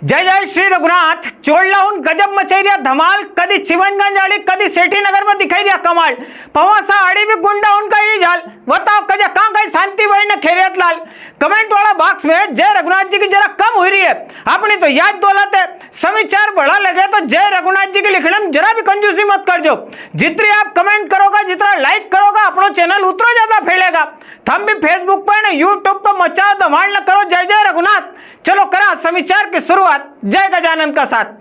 जय जय श्री रघुनाथ. चोळलाहून गजब मचाई रिया धमाल. कदी चिवनगंज आली, कदी सेठीनगर में दिखाई रिया कमाल. पवासा आड़ी भी गुंडा उनका ही जाल. बताओ कजा कहाँ गई शांति वही न खैरियत लाल. कमेंट वाला बॉक्स में जय रघुनाथ जी की जरा कम हुई रही है. अपनी तो याद दौलत है, समाचार बड़ा लगे तो जय रघुनाथ जी के लिखने में जरा भी कंजूसी मत कर जो. जितनी आप कमेंट करोगा, जितना लाइक करोगा, अपना चैनल उतना ज्यादा फैलेगा. थम भी फेसबुक पर न यूट्यूब पर मचाओ धमाल न करो जय जय रघुनाथ. चलो करा समाचार की शुरुआत जय गजानन का साथ.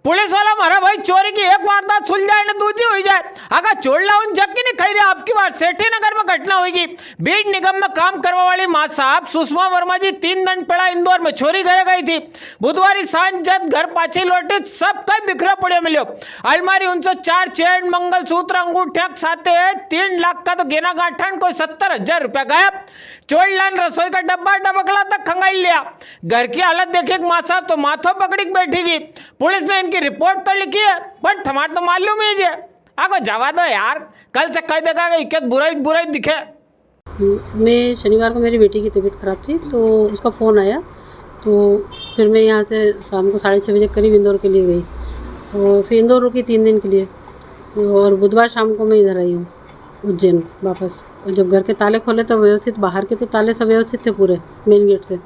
पुलिस वाला मारा भाई चोरी की एक वारदात सुलझाए न दूसरी हुई जाए. अगर चोळलाहून जक्की नहीं खाई रहा. आपकी बार सेठीनगर में घटना होगी. बीड निगम में काम करने वाली मां साहब सुषमा वर्मा जी 3 दिन पहला इंदौर में चोरी करे गई थी. बुधवारी सांझ जब घर पाछी लौटी सब कई बिखरा पड़े मिलो. अलमारी उनसे 4 चेन, मंगलसूत्र, अंगूठिया साथे 3 लाख का तो गेना गांठन कोई 70,000 रुपया गायब. चोळलान रसोई का डब्बा डबकला तक खंगाल लिया. घर की हालत देखे मां साहब तो माथो पकड़ी बैठी गई. पुलिस ने की रिपोर्ट तो लिखी है बट हमारे तो मालूम ही है. आगो जावा दो यार, कल से कह देगा कि बुराई बुराई दिखे. मैं शनिवार को मेरी बेटी की तबीयत ख़राब थी तो उसका फ़ोन आया. तो फिर मैं यहाँ से शाम को 6:30 बजे करीब इंदौर के लिए गई और फिर इंदौर रुकी 3 दिन के लिए. और बुधवार शाम को मैं इधर आई हूँ उज्जैन वापस. और जब घर के ताले खोले तो व्यवस्थित, बाहर के तो ताले सब व्यवस्थित थे पूरे मेन गेट से.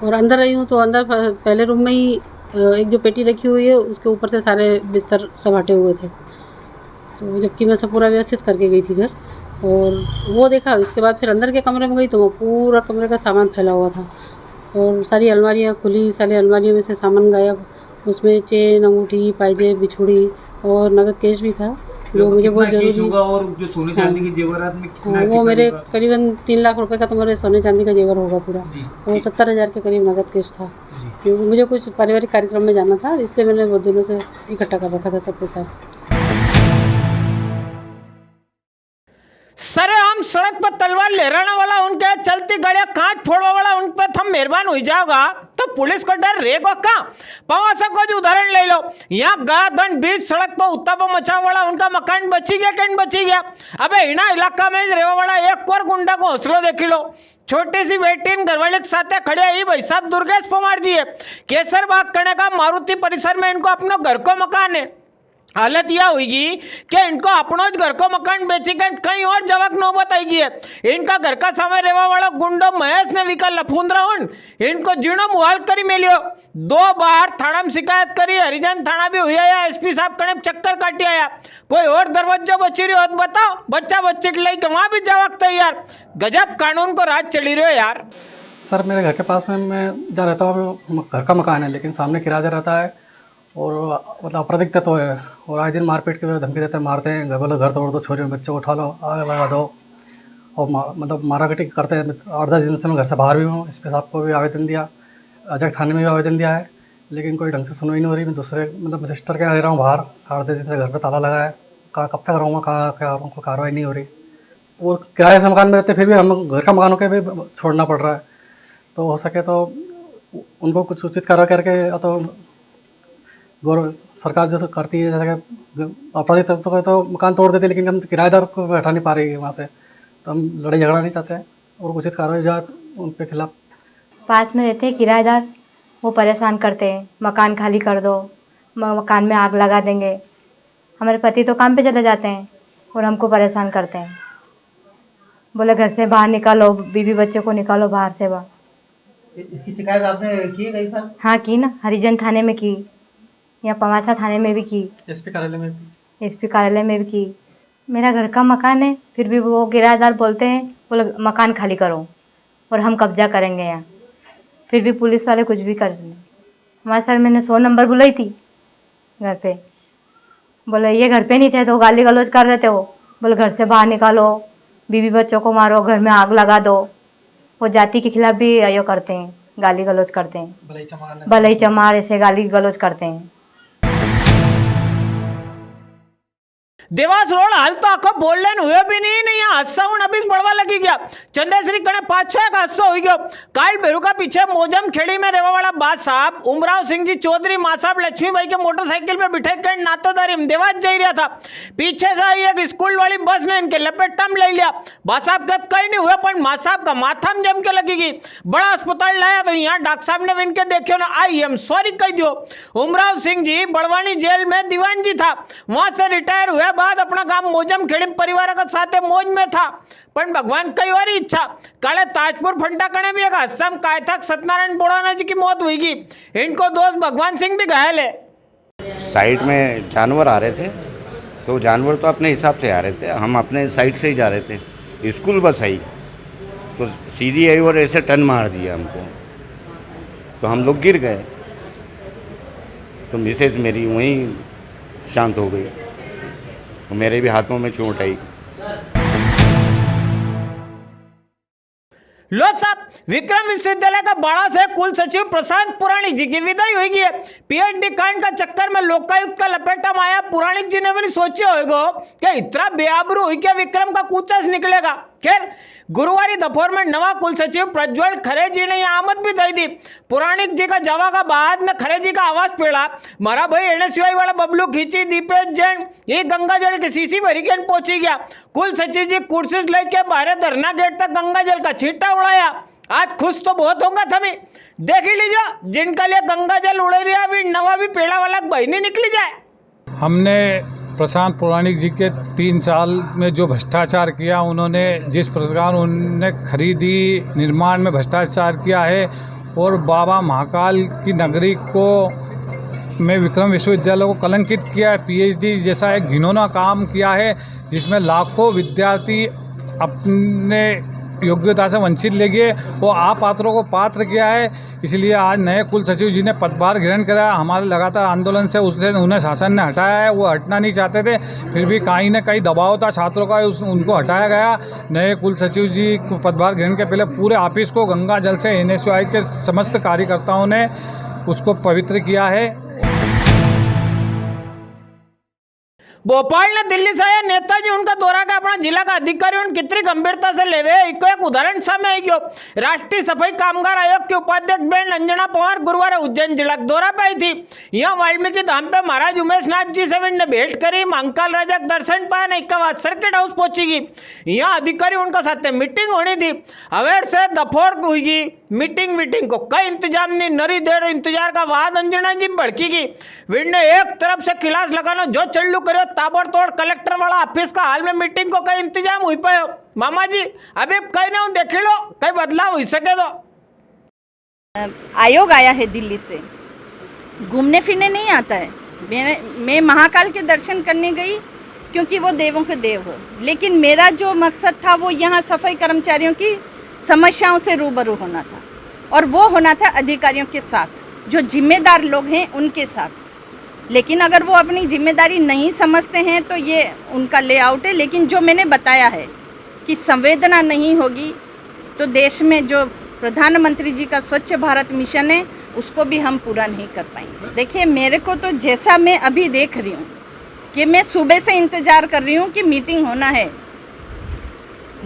और अंदर आई हूँ तो अंदर पहले रूम में ही एक जो पेटी रखी हुई है उसके ऊपर से सारे बिस्तर सब हटे हुए थे. तो जबकि मैं सब पूरा व्यवस्थित करके गई थी घर और वो देखा. इसके बाद फिर अंदर के कमरे में गई तो वो पूरा कमरे का सामान फैला हुआ था और सारी अलमारियाँ खुली. सारी अलमारियों में से सामान गायब. उसमें चेन, अंगूठी, पायजेब, बिछुड़ी और नगद कैश भी था जो मुझे बहुत जरूरी. और जो सोने चांदी के जेवरात में कितना वो मेरे करीबन 3 लाख रुपए का तो मेरे सोने चांदी का जेवर होगा पूरा. और 70,000 के करीब नगद कैश था क्योंकि मुझे कुछ पारिवारिक कार्यक्रम में जाना था, इसलिए मैंने बहुत दिनों से इकट्ठा कर रखा था सब पैसा. सरेआम सड़क पर तलवार लहराने वाला उनके चलती गाड़ियां कांच फोड़ने वाला उन पर थम मेहरबान हो जाओगा तो पुलिस को डर रहेगा कहां. पवासा को जो उदाहरण ले लो. यहाँ गादन बीच सड़क पर उत्ताप मचाने वाला उनका मकान बची गया कि बची गया. अबे इना इलाका में रहने वाला एक और गुंडा को हौसलो देख लो. छोटी सी बेटी घरवाले के साथ खड़े ही भाई साहब दुर्गेश पवार जी है. केसर बाग करने का मारुति परिसर में इनको अपना घर को मकान है. हालत यह होगी कि इनको अपनों घर को मकान बेची कर कहीं और जवाब नौबत आएगी है. इनका घर का समय रहने वाला गुंडो महेश ने विकल लफूंदरा उन इनको जीणो मुहाल करी मिलियो. 2 बार थाना में शिकायत करी. हरिजन थाना भी हुआ या एसपी साहब कने चक्कर काटी आया. कोई और दरवाजा बची रही हो बताओ. बच्चा बच्चे के लिए वहां भी जवाब तैयार. गजब कानून को राज चली रही हो यार. सर मेरे घर के पास में मैं जहाँ रहता हूँ घर का मकान है लेकिन सामने किराया रहता है और मतलब आपराधिक तत्व है और आए दिन मारपीट के धमकी देते हैं, मारते हैं. घर वालों घर तोड़ दो, छोरी बच्चों को उठा लो, आग लगा दो और मतलब माराकटी करते हैं. 8-10 दिन से मैं घर से बाहर भी हूँ. एसपी साहब को भी आवेदन दिया, अजय थाने में भी आवेदन दिया है लेकिन कोई ढंग से सुनवाई नहीं हो रही. मैं दूसरे मतलब सिस्टर के रह रहा हूँ बाहर. 8-10 दिन से घर पर ताला लगा है. कहाँ कब तक रहूँगा, कहाँ क्या कोई कार्रवाई नहीं हो रही. वो किराए से मकान में रहते फिर भी हम घर का मकान होकर भी छोड़ना पड़ रहा है. तो हो सके तो उनको कुछ उचित कार्रवाई करके तो गौरव सरकार जो करती है जैसे कि अपराधी तत्व को तो मकान तोड़ देते लेकिन हम किराएदार को हटा नहीं पा रही है वहाँ से. तो हम लड़ाई झगड़ा नहीं चाहते हैं और उचित कार्रवाई जाए उनके खिलाफ. पास में रहते हैं किराएदार, वो परेशान करते हैं. मकान खाली कर दो, मकान में आग लगा देंगे. हमारे पति तो काम पे चले जाते हैं और हमको परेशान करते हैं. बोले घर से बाहर निकालो, बीवी बच्चे को निकालो बाहर से बाहर. इसकी शिकायत आपने की है कई बार? हाँ की ना, हरिजन थाने में की, या पवासा थाने में भी की, एसपी कार्यालय में भी की. मेरा घर का मकान है फिर भी वो किराएदार बोलते हैं बोले मकान खाली करो और हम कब्जा करेंगे यहाँ. फिर भी पुलिस वाले कुछ भी कर रहे. हमारे सर मैंने 100 नंबर बुलाई थी घर पे. बोले ये घर पे नहीं थे तो गाली गलौज कर रहे थे. वो बोले घर से बाहर निकालो, बीवी बच्चों को मारो, घर में आग लगा दो. वो जाति के खिलाफ भी यो करते हैं, गाली गलौज करते हैं. भले चमार ऐसे गाली गलौज करते हैं. देवास रोड हाल तो आखो बोल लेन हुए भी नहीं यहाँ हादसा हूं अभी बढ़वा लगी गया चंदेश्वरी कने 5-6 एक हादसा हो गयो काल बेरुका पीछे मोजम खेड़ी में रहने वाला बात साहब उमराव सिंह जी चौधरी माँ साहब लक्ष्मी भाई के मोटरसाइकिल पे बिठे कर नातेदारी अहमदाबाद जा रहा था पीछे से आई एक स्कूल वाली बस ने इनके लपेटा में ले लिया बा साहब का कहीं नहीं हुआ पर माँ साहब का माथा में जम के लगेगी बड़ा अस्पताल लाया तो यहाँ डॉक्टर साहब ने इनके देखे ना आई एम सॉरी कह दियो उमराव सिंह जी बड़वानी जेल में दीवान जी था वहां से रिटायर हुए बाद अपना काम मोजम खेड़ी परिवार के साथ मौज में था पर भगवान कई और इच्छा काले ताजपुर फंटा कने भी एक हादसा में काय था सत्यनारायण बोड़ाना जी की मौत हुई इनको दोस्त भगवान सिंह भी घायल है। साइड में जानवर आ रहे थे तो जानवर तो अपने हिसाब से आ रहे थे हम अपने साइड से ही जा रहे थे स्कूल बस आई तो सीधी आई और ऐसे टर्न मार दिया हमको तो हम लोग गिर गए तो मिसेज मेरी वहीं शांत हो गई मेरे भी हाथों में चोट आई। लो साहब विक्रम विश्वविद्यालय का बड़ा से कुल सचिव प्रशांत पुराणिक जी की विदाई हुई है पीएचडी कांड का चक्कर में लोकायुक्त का लपेटा में आया पुराणिक जी ने भी सोचे होगा कि इतना बेआबरू हुई क्या विक्रम का कूचा से निकलेगा खैर गुरुवारी दोपहर में नवा कुल सचिव प्रज्वल खरे जी ने यह आमद भी दई दी पुराणिक जी का जवा का बाद ने खरे जी का आवाज पेड़ा मारा भाई एनएसयूआई वाला बबलू खींची दीपेश जैन ये गंगा जल की सीसी भरी के पहुंची गया कुल सचिव जी कुर्सी लेके बाहर धरना गेट तक गंगा जल का छींटा उड़ाया आज खुश तो बहुत होगा थमी देख ही लीजिए जिनका लिए गंगा जल उड़ रहा अभी नवा भी पेड़ा वाला बहनी निकली जाए। हमने प्रशांत पुराणिक जी के 3 साल में जो भ्रष्टाचार किया उन्होंने जिस प्रकार उन्होंने खरीदी निर्माण में भ्रष्टाचार किया है और बाबा महाकाल की नगरी को में विक्रम विश्वविद्यालय को कलंकित किया है पीएचडी जैसा एक घिनौना काम किया है जिसमें लाखों विद्यार्थी अपने योग्यता से वंचित ले गए वो अपात्रों को पात्र किया है इसलिए आज नए कुल सचिव जी ने पदभार ग्रहण कराया हमारे लगातार आंदोलन से उससे उन्हें शासन ने हटाया है वो हटना नहीं चाहते थे फिर भी कहीं न कहीं दबाव था छात्रों का उनको हटाया गया नए कुल सचिव जी को पदभार ग्रहण के पहले पूरे ऑफिस को गंगा जल से एनएसयूआई के समस्त कार्यकर्ताओं ने उसको पवित्र किया है। भोपाल ने दिल्ली से आया नेताजी उनका दौरा का अपना जिला का अधिकारी उन कितनी गंभीरता से लेवे एक उदाहरण सामने आई गयो राष्ट्रीय सफाई कामगार आयोग के उपाध्यक्ष बहन अंजना पवार गुरुवार उज्जैन जिला के दौरा पे आई थी यहाँ वाल्मीकि धाम पे महाराज उमेश नाथ जी से ने भेंट करी महाकाल राजा का दर्शन पाया नहीं सर्किट हाउस पहुंचेगी यहाँ अधिकारी उनका साथ मीटिंग होनी थी अवेर से दफोर हुई मीटिंग को कई इंतजाम नहीं नरी देर इंतजार का बाद अंजना जी भड़कीगी विंड ने एक तरफ से खिलास लगाना जो चल्लू करो ताबड़तोड़ कलेक्टर वाला ऑफिस का हाल में मीटिंग को कई इंतजाम हुई पायो मामा जी अभी कहीं ना देख लो कई बदलाव हो सके तो आयोग आया है दिल्ली से घूमने फिरने नहीं आता है मैं महाकाल के दर्शन करने गई क्योंकि वो देवों के देव हो लेकिन मेरा जो मकसद था वो यहाँ सफाई कर्मचारियों की समस्याओं से रूबरू होना था और वो होना था अधिकारियों के साथ जो जिम्मेदार लोग हैं उनके साथ लेकिन अगर वो अपनी जिम्मेदारी नहीं समझते हैं तो ये उनका लेआउट है लेकिन जो मैंने बताया है कि संवेदना नहीं होगी तो देश में जो प्रधानमंत्री जी का स्वच्छ भारत मिशन है उसको भी हम पूरा नहीं कर पाएंगे। देखिए मेरे को तो जैसा मैं अभी देख रही हूँ कि मैं सुबह से इंतज़ार कर रही हूँ कि मीटिंग होना है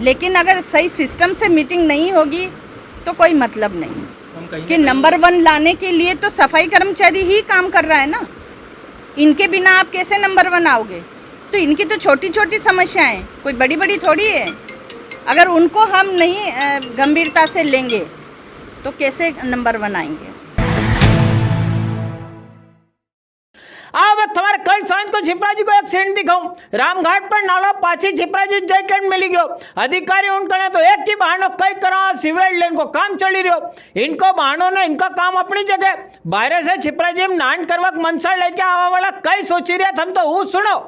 लेकिन अगर सही सिस्टम से मीटिंग नहीं होगी तो कोई मतलब नहीं कि नंबर 1 लाने के लिए तो सफाई कर्मचारी ही काम कर रहा है ना इनके बिना आप कैसे नंबर 1 आओगे तो इनकी तो छोटी छोटी समस्याएं कोई बड़ी बड़ी थोड़ी है अगर उनको हम नहीं गंभीरता से लेंगे तो कैसे नंबर 1 आएंगे। अब तुम्हारे कल सांझ को छिपरा जी को एक सीन दिखाऊं रामघाट पर नाला पाछी छिपरा जी जय कैंट मिली गयो अधिकारी उनका ने तो एक ही बहानो कई करा सीवरेज लाइन को काम चली रहो इनको बहानों ने इनका काम अपनी जगह बाहर से छिपरा जी में नान करवा मनसा लेके आवा वाला कई सोची रहे हम तो वो सुनो।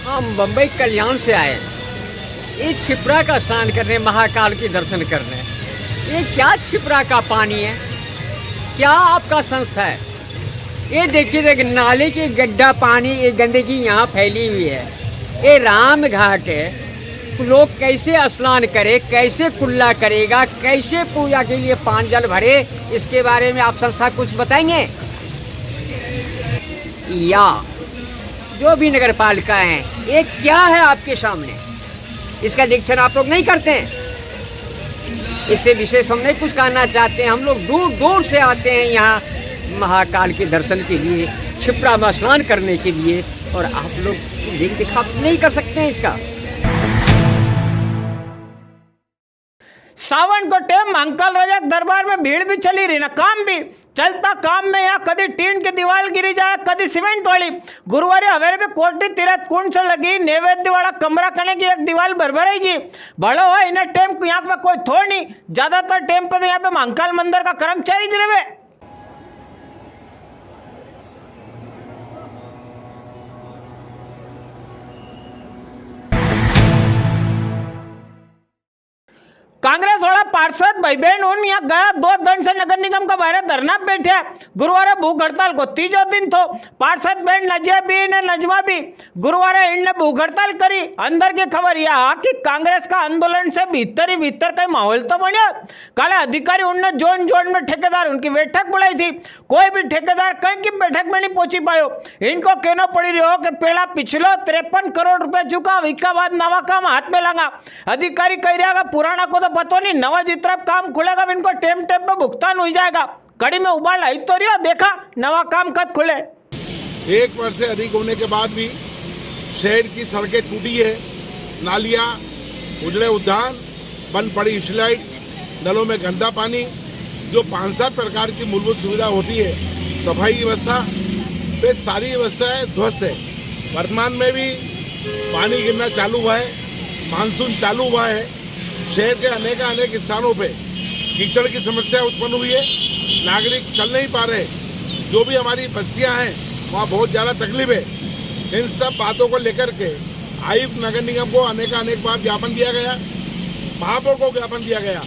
हम बम्बई कल्याण से आए ये छिपरा का स्नान करने महाकाल के दर्शन करने ये क्या छिपरा का पानी है क्या आपका संस्था है ये देखिए देख नाले की गड्ढा पानी ये गंदगी यहाँ फैली हुई है। ये राम घाट है, लोग कैसे स्नान करे, कैसे कुल्ला करेगा, कैसे पूजा के लिए पानी जल भरे, इसके बारे में आप संस्था कुछ बताएंगे? या जो भी नगर पालिका है ये क्या है आपके सामने, इसका निरीक्षण आप लोग नहीं करते हैं? इससे विशेष हम नहीं कुछ कहना चाहते हैं। हम लोग दूर दूर से आते हैं यहाँ महाकाल के दर्शन के लिए, क्षिप्रा में स्नान करने के लिए, और आप लोग देख दिखा नहीं कर सकते हैं इसका। सावन को टेम महाकाल राजा के दरबार में भीड़ भी चली रही ना, काम भी चलता। काम में यहाँ कभी टीन की दीवार गिरी जाए, कभी सीमेंट वाली। गुरुवार हवेली में कोटी तीरथ कुंड से लगी नैवेद्य वाला कमरा करने की एक दीवार भरभरेगी बड़ो है। इन्हें टेम को यहाँ पे कोई थोड़ नहीं, ज्यादातर टेम पे तो यहाँ पे महाकाल मंदिर का कर्मचारी रहे। कांग्रेस वाला पार्षद भाई बहन उन यहाँ गया 2 दिन से नगर निगम का बाहर धरना बैठे। गुरुवार भूख हड़ताल को तीसरा दिन तो पार्षद बहन नजिया भी ने नजमा भी गुरुवार इनने भूख हड़ताल करी। अंदर की खबर यह कि कांग्रेस का आंदोलन से भीतर ही भीतर का माहौल तो बना। कल अधिकारी उनने जोन जोन में ठेकेदार उनकी बैठक बुलाई थी, कोई भी ठेकेदार कहीं की बैठक में नहीं पहुंची पायो। इनको कहना पड़ी रही हो कि पहला पिछलो 53 करोड़ रुपए चुका, विका बाद नवा काम हाथ में लगा। अधिकारी कह रहा पुराना को तो पता नहीं, नवा जितना काम खुलेगा इनको टेम टेम पे भुगतान हो जाएगा। कड़ी में उबाल आई तो रही हो, देखा नवा काम कब खुले। 1 वर्ष से अधिक होने के बाद भी शहर की सड़कें टूटी है, नालियां, उजड़े उद्यान, बंद पड़ी स्ट्रीट, नलों में गंदा पानी, जो 5-7 प्रकार की मूलभूत सुविधा होती है, सफाई व्यवस्था पे सारी व्यवस्थाएं ध्वस्त है। वर्तमान में भी पानी गिरना चालू हुआ है, मानसून चालू हुआ है। शहर के अनेक स्थानों पे कीचड़ की समस्या उत्पन्न हुई है, नागरिक चल नहीं पा रहे। जो भी हमारी बस्तियां हैं वहाँ बहुत ज़्यादा तकलीफ है। इन सब बातों को लेकर के आयुक्त नगर निगम को अनेक बार ज्ञापन दिया गया, महापौर को ज्ञापन दिया गया,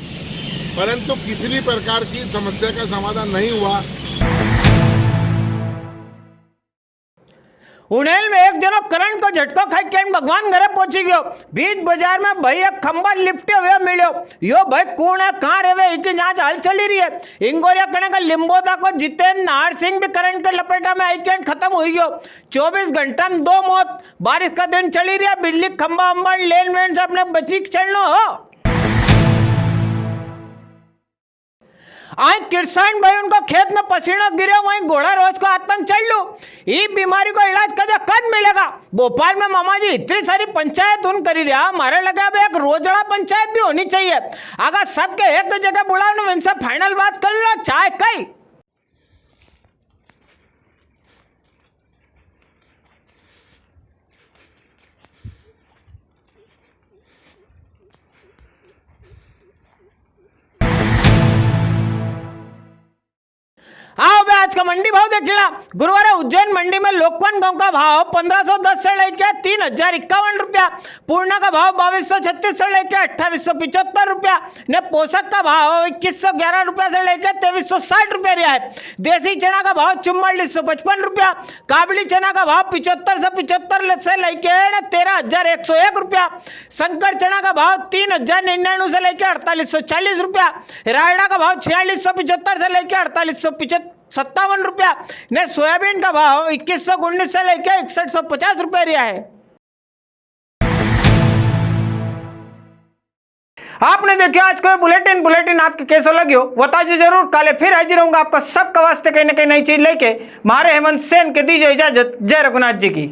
परंतु किसी भी प्रकार की समस्या का समाधान नहीं हुआ। उनेल में एक जनो करंट को झटको खाई के भगवान घरे पहुंची गयो। बीच बाजार में भाई एक खंबा लिपटे हुए मिलो। यो भाई कौन है, कहाँ रहे, इसकी जांच हाल चली रही है। इंगोरिया कने का लिम्बोदा को जितेंद्र नाहर सिंह भी करंट के लपेटा में आई खत्म हुई गयो। 24 घंटा में 2 मौत। बारिश का दिन चली रही है, बिजली खंबा अम्बा लेन वेन से अपने बची चलना हो। आज किसान भाई उनको खेत में पसीना गिरे, वहीं घोड़ा रोज को आतंक चल लू। ये बीमारी को इलाज कद मिलेगा। भोपाल में मामा जी इतनी सारी पंचायत उन करी रहा, हमारे लगा एक रोजड़ा पंचायत भी होनी चाहिए। अगर सबके एक जगह बुलाओ इनसे फाइनल बात कर रहा चाहे कई। आओ आज का मंडी भाव देख लेना। गुरुवार उज्जैन मंडी में लोकवन गांव का भाव 1510 से लेकर 3051 रुपया, पूर्णा का भाव 2236 से लेकर 2875 रुपया ने, पोषक का भाव 2111 रुपया से लेकर 2360 रुपया रहा है। देसी चना का भाव 4455 रुपया, काबली चना का भाव 75 से 75 से लेकर 13101 रुपया, शंकर चना का भाव 3099 से लेकर 4840 रुपया, रायडा का भाव 4675 से लेकर 4857 रुपया ने, सोयाबीन का भाव 2119 से लेकर 6150 रुपया रिया है। आपने देखा आज का बुलेटिन आपके कैसा लगे बताइए जरूर। कल फिर हाजिर रहूंगा आपका सबका वास्ते कहीं ना कहीं नई चीज लेके। मारे हेमंत सेन के दीजिए इजाजत। जय रघुनाथ जी की।